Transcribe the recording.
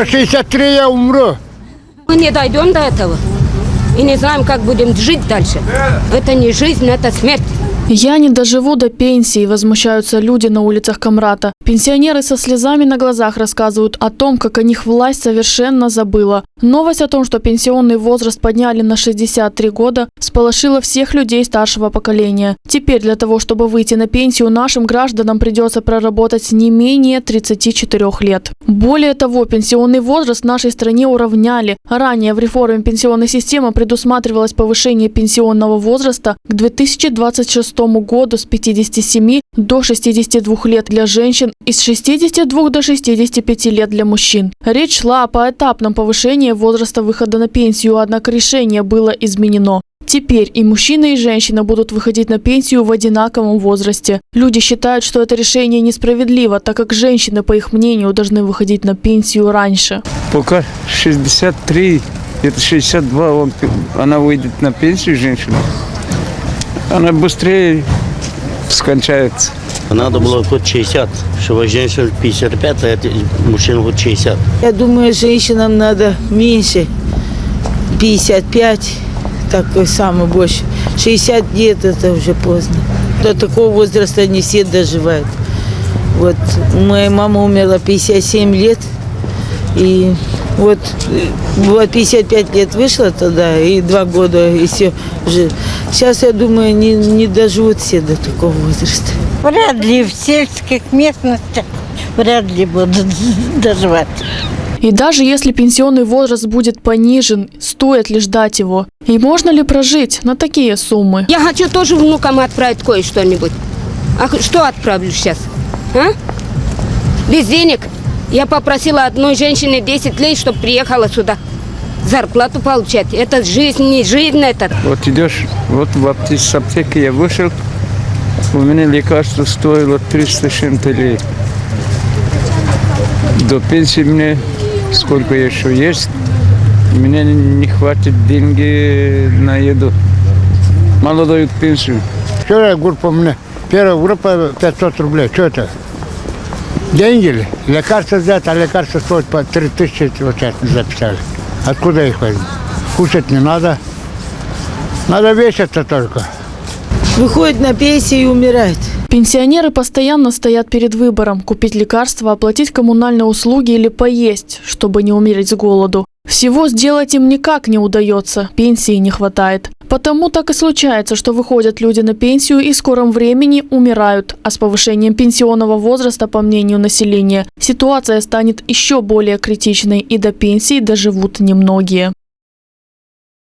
63 я умру. Мы не дойдем до этого и не знаем, как будем жить дальше. Это не жизнь, это смерть. «Я не доживу до пенсии», – возмущаются люди на улицах Камрата. Пенсионеры со слезами на глазах рассказывают о том, как о них власть совершенно забыла. Новость о том, что пенсионный возраст подняли на 63 года, всполошила всех людей старшего поколения. Теперь для того, чтобы выйти на пенсию, нашим гражданам придется проработать не менее 34 лет. Более того, пенсионный возраст в нашей стране уравняли. Ранее в реформе пенсионной системы предусматривалось повышение пенсионного возраста к 2026 году с 57 до 62 лет для женщин и с 62 до 65 лет для мужчин. Речь шла о поэтапном повышении возраста выхода на пенсию, однако решение было изменено. Теперь и мужчины, и женщины будут выходить на пенсию в одинаковом возрасте. Люди считают, что это решение несправедливо, так как женщины, по их мнению, должны выходить на пенсию раньше. Пока 63, это 62, она выйдет на пенсию, женщина. Она быстрее скончается. Надо было хоть 60, чтобы женщина 55, а мужчина хоть 60. Я думаю, женщинам надо меньше, 55, такой самый больше. 60 лет это уже поздно. До такого возраста не все доживают. Вот моя мама умерла 57 лет, и вот 55 лет вышла тогда, и 2 года, и все. Сейчас, я думаю, не доживут все до такого возраста. Вряд ли в сельских местностях вряд ли будут доживать. И даже если пенсионный возраст будет понижен, стоит ли ждать его? И можно ли прожить на такие суммы? Я хочу тоже внукам отправить кое-что-нибудь. А что отправлю сейчас? А? Без денег. Я попросила одной женщине 10 лет, чтобы приехала сюда. Зарплату получать. Это жизнь, не жизнь это. Вот идешь, вот в аптеке я вышел, у меня лекарство стоило 300 с чем-то лет. До пенсии мне, сколько еще есть, мне не хватит деньги на еду. Мало дают пенсию. Вчера группа мне, первая группа 500 рублей. Что это? Деньги ли? Лекарства взять, а лекарства стоят по 3000, вот сейчас записали. Откуда их возьму? Кушать не надо. Надо веситься только. Выходит на пенсию и умирает. Пенсионеры постоянно стоят перед выбором – купить лекарства, оплатить коммунальные услуги или поесть, чтобы не умереть с голоду. Всего сделать им никак не удается, пенсии не хватает. Потому так и случается, что выходят люди на пенсию и в скором времени умирают. А с повышением пенсионного возраста, по мнению населения, ситуация станет еще более критичной и до пенсии доживут немногие.